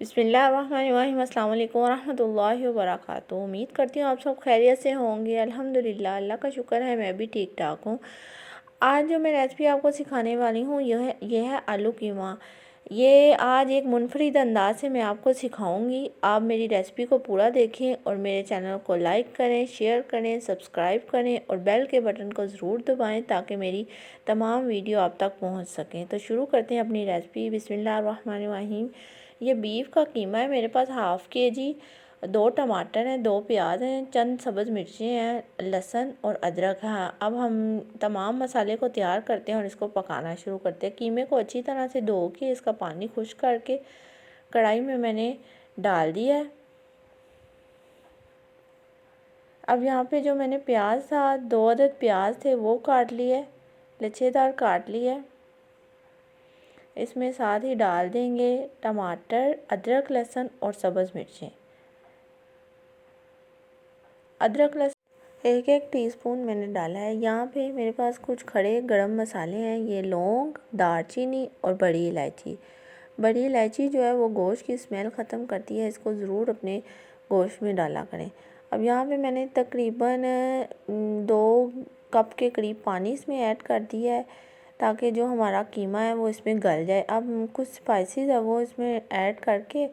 बिस्मिल्लाहिर्रहमानिर्रहीम अस्सलाम वालेकुम रहमतुल्लाहि व बरकातुहू। उम्मीद करती हूँ आप सब खैरियत से होंगे। अल्हम्दुलिल्लाह, अल्लाह का शुक्र है मैं भी ठीक ठाक हूँ। आज जो मैं रेसिपी आपको सिखाने वाली हूँ यह है आलू कीमा। ये आज एक मुनफरिद अंदाज से मैं आपको सिखाऊंगी। आप मेरी रेसिपी को पूरा देखें और मेरे चैनल को लाइक करें, शेयर करें, सब्सक्राइब करें और बेल के बटन को ज़रूर दबाएं ताकि मेरी तमाम वीडियो आप तक पहुंच सकें। तो शुरू करते हैं अपनी रेसिपी। बिस्मिल्लाहिर्रहमानिर्रहीम। ये बीफ का कीमा है मेरे पास हाफ़ केजी। 2 टमाटर हैं, 2 प्याज हैं, चंद सब्ज़ मिर्चें हैं, लहसुन और अदरक है। अब हम तमाम मसाले को तैयार करते हैं और इसको पकाना शुरू करते हैं। कीमे को अच्छी तरह से धो के इसका पानी खुश्क करके कढ़ाई में मैंने डाल दिया है। अब यहाँ पे जो मैंने प्याज था, 2 अदद प्याज थे वो काट लिए, लच्छेदार काट लिए। इसमें साथ ही डाल देंगे टमाटर, अदरक, लहसुन और सब्ज़ मिर्चें। अदरक लहसुन 1-1 टीस्पून मैंने डाला है। यहाँ पे मेरे पास कुछ खड़े गरम मसाले हैं। ये लौंग, दालचीनी और बड़ी इलायची। बड़ी इलायची जो है वो गोश्त की स्मेल ख़त्म करती है, इसको ज़रूर अपने गोश्त में डाला करें। अब यहाँ पे मैंने तकरीबन 2 कप के करीब पानी इसमें ऐड कर दिया है ताकि जो हमारा कीमा है वो इसमें गल जाए। अब कुछ स्पाइसेस है वो इसमें ऐड करके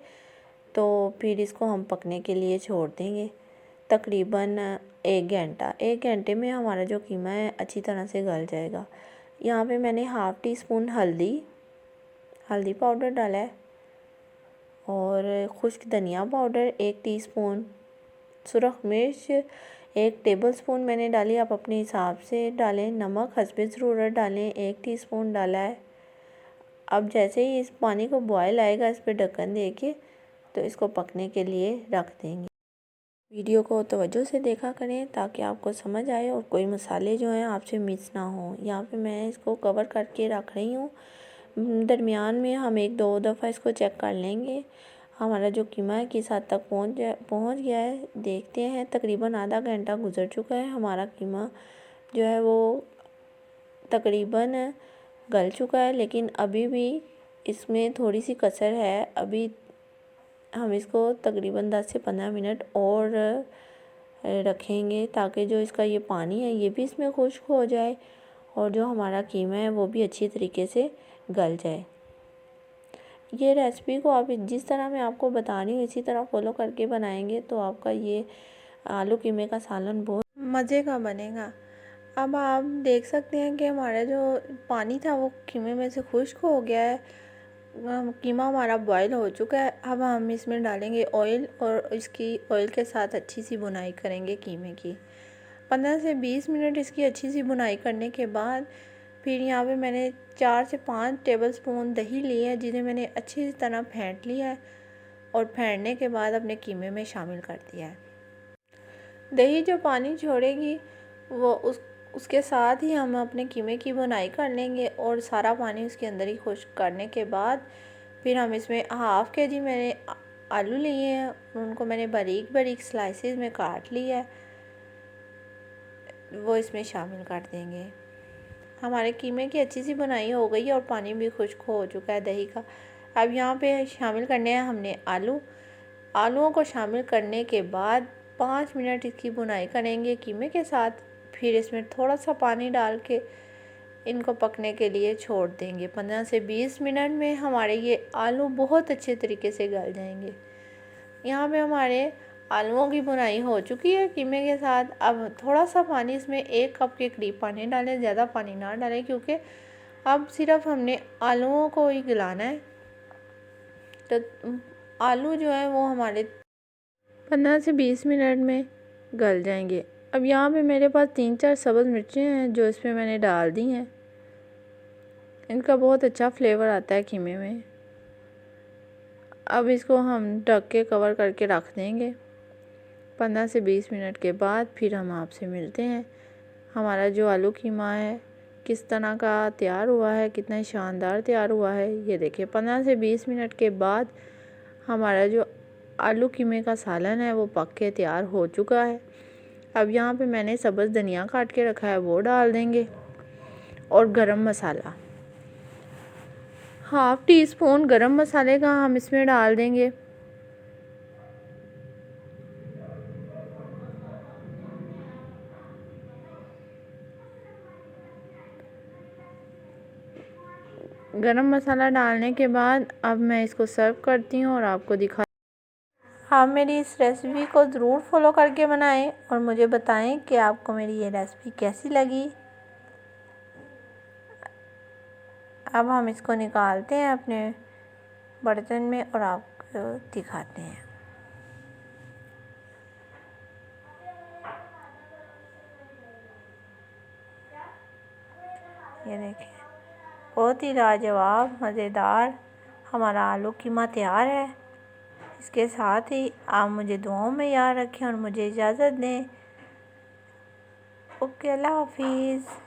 तो फिर इसको हम पकने के लिए छोड़ देंगे तकरीबन 1 घंटा। 1 घंटे में हमारा जो कीमा है अच्छी तरह से गल जाएगा। यहाँ पे मैंने हाफ़ टी स्पून हल्दी पाउडर डाला है और खुश्क धनिया पाउडर 1 टीस्पून, सुरख मिर्च 1 टेबलस्पून मैंने डाली। आप अपने हिसाब से डालें। नमक हस्बे ज़रूरत डालें, 1 टीस्पून डाला है। अब जैसे ही इस पानी को बॉयल आएगा इस पर ढक्कन दे के तो इसको पकने के लिए रख देंगे। वीडियो को तवज्जो से देखा करें ताकि आपको समझ आए और कोई मसाले जो हैं आपसे मिस ना हो। यहाँ पे मैं इसको कवर करके रख रही हूँ। दरमियान में हम 1-2 दफ़ा इसको चेक कर लेंगे हमारा जो कीमा है किस हद तक पहुँच गया है। देखते हैं। तकरीबन आधा घंटा गुजर चुका है। हमारा कीमा जो है वो तकरीबन गल चुका है, लेकिन अभी भी इसमें थोड़ी सी कसर है। अभी हम इसको तकरीबन 10 से 15 मिनट और रखेंगे ताकि जो इसका ये पानी है ये भी इसमें खुश्क हो जाए और जो हमारा कीमा है वो भी अच्छी तरीके से गल जाए। ये रेसिपी को आप जिस तरह मैं आपको बता रही हूँ इसी तरह फॉलो करके बनाएंगे तो आपका ये आलू कीमे का सालन बहुत मज़े का बनेगा। अब आप देख सकते हैं कि हमारा जो पानी था वो कीमे में से खुश्क हो गया है। कीमा हमारा बॉयल हो चुका है। अब हम इसमें डालेंगे ऑयल और इसकी ऑयल के साथ अच्छी सी बुनाई करेंगे कीमे की। 15 से 20 मिनट इसकी अच्छी सी बुनाई करने के बाद फिर यहाँ पे मैंने 4 से 5 टेबलस्पून दही लिए है जिन्हें मैंने अच्छी तरह फेंट लिया है और फेंटने के बाद अपने कीमे में शामिल कर दिया है। दही जो पानी छोड़ेगी वो उसके साथ ही हम अपने कीमे की बुनाई कर लेंगे और सारा पानी उसके अंदर ही खुश्क करने के बाद फिर हम इसमें हाफ़ केजी मैंने आलू लिए हैं, उनको मैंने बारीक बारीक स्लाइसेस में काट लिया है, वो इसमें शामिल कर देंगे। हमारे कीमे की अच्छी सी बुनाई हो गई है और पानी भी खुश्क हो चुका है दही का। अब यहाँ पे शामिल करने हैं हमने आलूओं को शामिल करने के बाद 5 मिनट इसकी बुनाई करेंगे कीमे के साथ। फिर इसमें थोड़ा सा पानी डाल के इनको पकने के लिए छोड़ देंगे। 15 से 20 मिनट में हमारे ये आलू बहुत अच्छे तरीके से गल जाएंगे। यहाँ पे हमारे आलूओं की बुनाई हो चुकी है कीमे के साथ। अब थोड़ा सा पानी इसमें 1 कप के करीब पानी डालें, ज़्यादा पानी ना डालें क्योंकि अब सिर्फ हमने आलूओं को ही गलाना है। तो आलू जो है वो हमारे 15 से 20 मिनट में गल जाएंगे। अब यहाँ पे मेरे पास 3-4 सब्ज़ मिर्चें हैं जो इसमें मैंने डाल दी हैं। इनका बहुत अच्छा फ्लेवर आता है कीमे में। अब इसको हम ढक के कवर करके रख देंगे। 15 से 20 मिनट के बाद फिर हम आपसे मिलते हैं। हमारा जो आलू कीमा है किस तरह का तैयार हुआ है, कितना शानदार तैयार हुआ है ये देखिए। 15 से 20 मिनट के बाद हमारा जो आलू कीमे का सालन है वो पक के तैयार हो चुका है। अब यहाँ पे मैंने सब्ज़ धनिया काट के रखा है वो डाल देंगे और गरम मसाला। हाफ़ टी स्पून गरम मसाले का हम इसमें डाल देंगे। गरम मसाला डालने के बाद अब मैं इसको सर्व करती हूँ और आपको दिखा। आप मेरी इस रेसिपी को ज़रूर फॉलो करके बनाएं और मुझे बताएं कि आपको मेरी ये रेसिपी कैसी लगी। अब हम इसको निकालते हैं अपने बर्तन में और आपको दिखाते हैं। ये देखें, बहुत ही लाजवाब मज़ेदार हमारा आलू कीमा तैयार है। इसके साथ ही आप मुझे दुआओं में याद रखें और मुझे इजाज़त दें। ओके, अल्लाह हाफिज़।